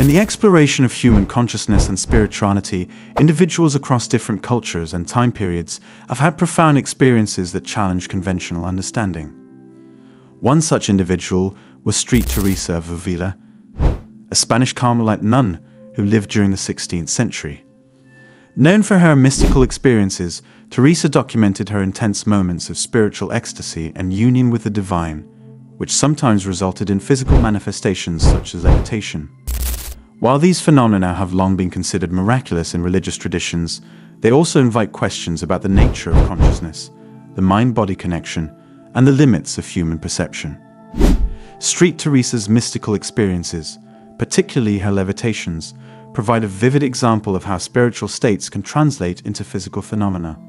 In the exploration of human consciousness and spirituality, individuals across different cultures and time periods have had profound experiences that challenge conventional understanding. One such individual was Street Teresa of Ávila, a Spanish Carmelite nun who lived during the 16th century. Known for her mystical experiences, Teresa documented her intense moments of spiritual ecstasy and union with the divine, which sometimes resulted in physical manifestations such as levitation. While these phenomena have long been considered miraculous in religious traditions, they also invite questions about the nature of consciousness, the mind-body connection, and the limits of human perception. Street Teresa's mystical experiences, particularly her levitations, provide a vivid example of how spiritual states can translate into physical phenomena.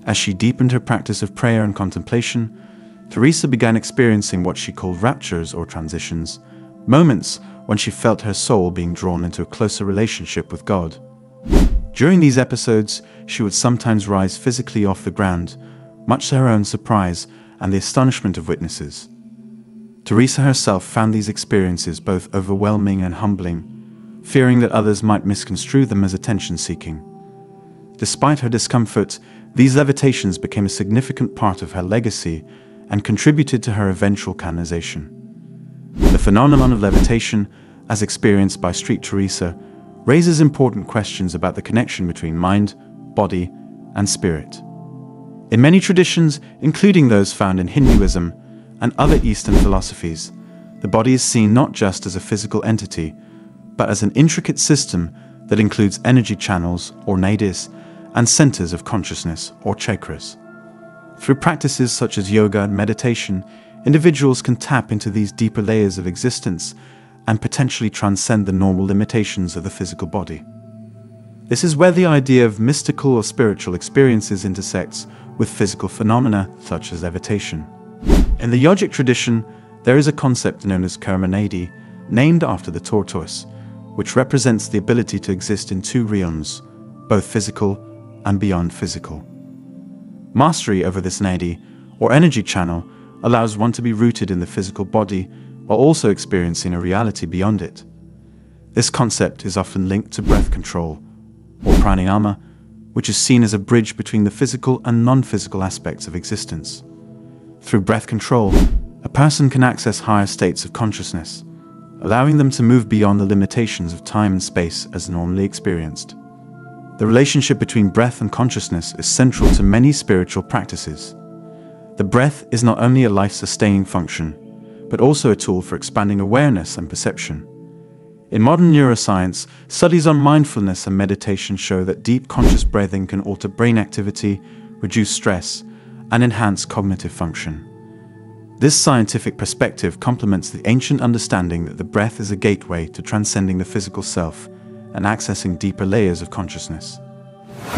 As she deepened her practice of prayer and contemplation, Teresa began experiencing what she called raptures or transitions, moments when she felt her soul being drawn into a closer relationship with God. During these episodes, she would sometimes rise physically off the ground, much to her own surprise and the astonishment of witnesses. Teresa herself found these experiences both overwhelming and humbling, fearing that others might misconstrue them as attention-seeking. Despite her discomfort, these levitations became a significant part of her legacy and contributed to her eventual canonization. The phenomenon of levitation, as experienced by Street Teresa, raises important questions about the connection between mind, body, and spirit. In many traditions, including those found in Hinduism and other Eastern philosophies, the body is seen not just as a physical entity, but as an intricate system that includes energy channels, or nadis, and centers of consciousness, or chakras. Through practices such as yoga and meditation, individuals can tap into these deeper layers of existence and potentially transcend the normal limitations of the physical body. This is where the idea of mystical or spiritual experiences intersects with physical phenomena such as levitation. In the yogic tradition, there is a concept known as karmanadi, named after the tortoise, which represents the ability to exist in two realms, both physical and beyond physical. Mastery over this nadi, or energy channel, allows one to be rooted in the physical body while also experiencing a reality beyond it. This concept is often linked to breath control, or pranayama, which is seen as a bridge between the physical and non-physical aspects of existence. Through breath control, a person can access higher states of consciousness, allowing them to move beyond the limitations of time and space as normally experienced. The relationship between breath and consciousness is central to many spiritual practices. The breath is not only a life-sustaining function, but also a tool for expanding awareness and perception. In modern neuroscience, studies on mindfulness and meditation show that deep conscious breathing can alter brain activity, reduce stress, and enhance cognitive function. This scientific perspective complements the ancient understanding that the breath is a gateway to transcending the physical self and accessing deeper layers of consciousness.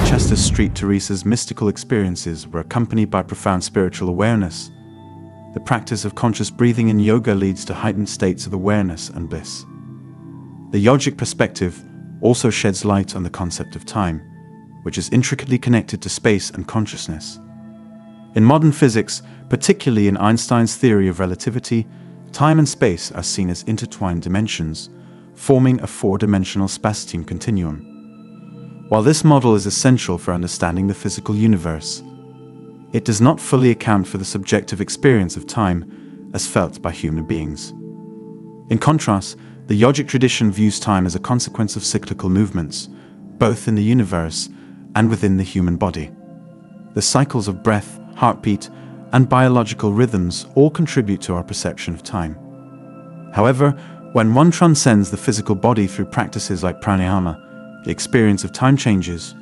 Just as Street Teresa's mystical experiences were accompanied by profound spiritual awareness, the practice of conscious breathing in yoga leads to heightened states of awareness and bliss. The yogic perspective also sheds light on the concept of time, which is intricately connected to space and consciousness. In modern physics, particularly in Einstein's theory of relativity, time and space are seen as intertwined dimensions, forming a four-dimensional space-time continuum. While this model is essential for understanding the physical universe, it does not fully account for the subjective experience of time as felt by human beings. In contrast, the yogic tradition views time as a consequence of cyclical movements, both in the universe and within the human body. The cycles of breath, heartbeat, and biological rhythms all contribute to our perception of time. However, when one transcends the physical body through practices like pranayama, the experience of time changes,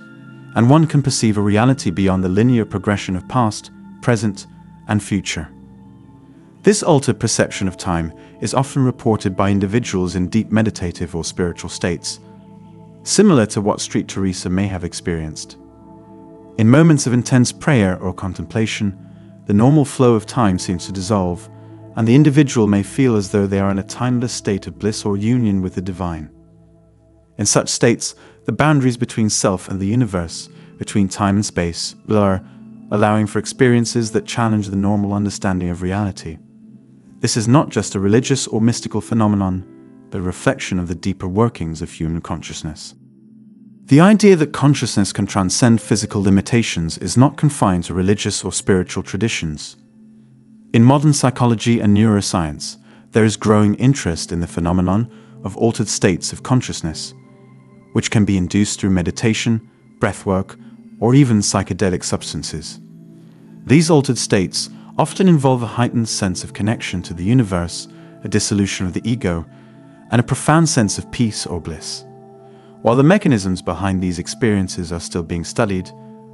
and one can perceive a reality beyond the linear progression of past, present, and future. This altered perception of time is often reported by individuals in deep meditative or spiritual states, similar to what Street Teresa may have experienced. In moments of intense prayer or contemplation, the normal flow of time seems to dissolve, and the individual may feel as though they are in a timeless state of bliss or union with the divine. In such states, the boundaries between self and the universe, between time and space, blur, allowing for experiences that challenge the normal understanding of reality. This is not just a religious or mystical phenomenon, but a reflection of the deeper workings of human consciousness. The idea that consciousness can transcend physical limitations is not confined to religious or spiritual traditions. In modern psychology and neuroscience, there is growing interest in the phenomenon of altered states of consciousness, which can be induced through meditation, breathwork, or even psychedelic substances. These altered states often involve a heightened sense of connection to the universe, a dissolution of the ego, and a profound sense of peace or bliss. While the mechanisms behind these experiences are still being studied,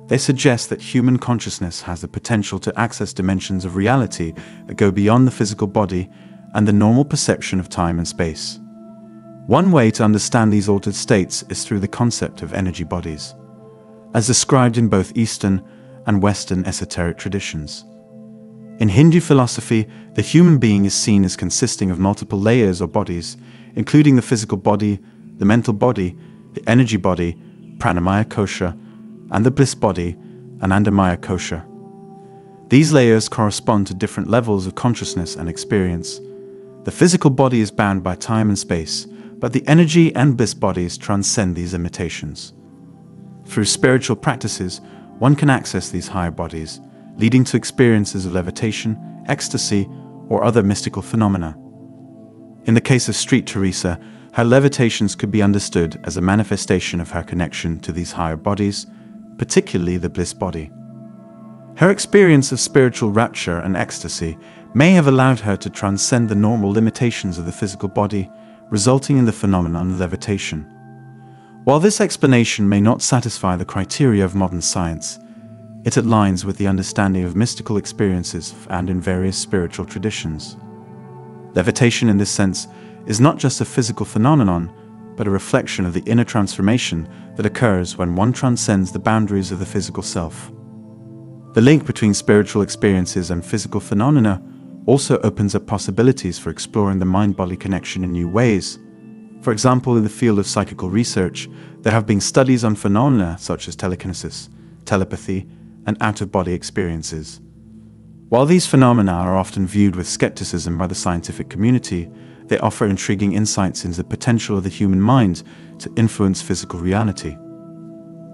they suggest that human consciousness has the potential to access dimensions of reality that go beyond the physical body and the normal perception of time and space. One way to understand these altered states is through the concept of energy bodies, as described in both Eastern and Western esoteric traditions. In Hindu philosophy, the human being is seen as consisting of multiple layers or bodies, including the physical body, the mental body, the energy body, pranamaya kosha, and the bliss body, anandamaya kosha. These layers correspond to different levels of consciousness and experience. The physical body is bound by time and space, but the energy and bliss bodies transcend these limitations. Through spiritual practices, one can access these higher bodies, leading to experiences of levitation, ecstasy, or other mystical phenomena. In the case of Street Teresa, her levitations could be understood as a manifestation of her connection to these higher bodies, particularly the bliss body. Her experience of spiritual rapture and ecstasy may have allowed her to transcend the normal limitations of the physical body, resulting in the phenomenon of levitation. While this explanation may not satisfy the criteria of modern science, it aligns with the understanding of mystical experiences found in various spiritual traditions. Levitation, in this sense, is not just a physical phenomenon, but a reflection of the inner transformation that occurs when one transcends the boundaries of the physical self. The link between spiritual experiences and physical phenomena also opens up possibilities for exploring the mind-body connection in new ways. For example, in the field of psychical research, there have been studies on phenomena such as telekinesis, telepathy, and out-of-body experiences. While these phenomena are often viewed with skepticism by the scientific community, they offer intriguing insights into the potential of the human mind to influence physical reality.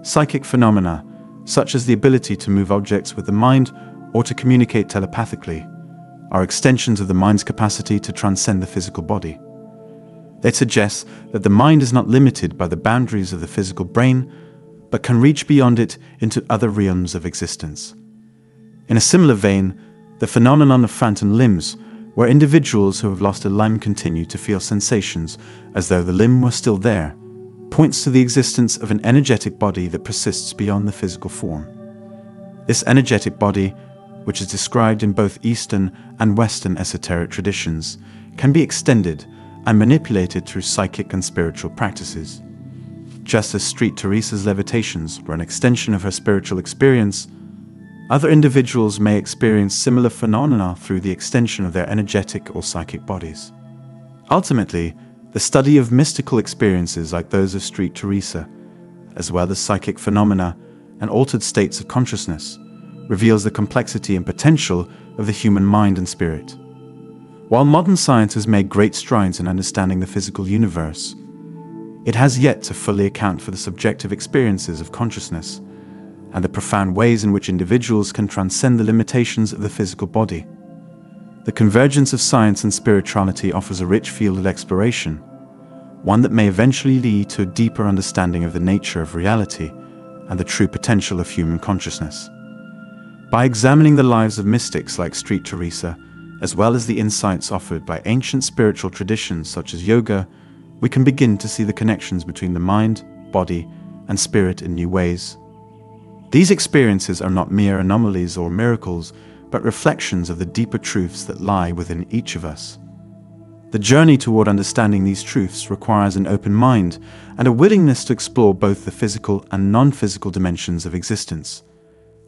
Psychic phenomena, such as the ability to move objects with the mind or to communicate telepathically, are extensions of the mind's capacity to transcend the physical body. They suggest that the mind is not limited by the boundaries of the physical brain, but can reach beyond it into other realms of existence. In a similar vein, the phenomenon of phantom limbs, where individuals who have lost a limb continue to feel sensations as though the limb was still there, points to the existence of an energetic body that persists beyond the physical form. This energetic body, which is described in both Eastern and Western esoteric traditions, can be extended and manipulated through psychic and spiritual practices. Just as Street Teresa's levitations were an extension of her spiritual experience, other individuals may experience similar phenomena through the extension of their energetic or psychic bodies. Ultimately, the study of mystical experiences like those of Street Teresa, as well as psychic phenomena and altered states of consciousness, reveals the complexity and potential of the human mind and spirit. While modern science has made great strides in understanding the physical universe, it has yet to fully account for the subjective experiences of consciousness and the profound ways in which individuals can transcend the limitations of the physical body. The convergence of science and spirituality offers a rich field of exploration, one that may eventually lead to a deeper understanding of the nature of reality and the true potential of human consciousness. By examining the lives of mystics like Street Teresa, as well as the insights offered by ancient spiritual traditions such as yoga, we can begin to see the connections between the mind, body, and spirit in new ways. These experiences are not mere anomalies or miracles, but reflections of the deeper truths that lie within each of us. The journey toward understanding these truths requires an open mind and a willingness to explore both the physical and non-physical dimensions of existence.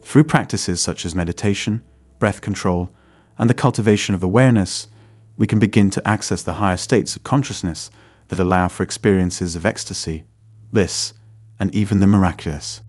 Through practices such as meditation, breath control, and the cultivation of awareness, we can begin to access the higher states of consciousness that allow for experiences of ecstasy, bliss, and even the miraculous.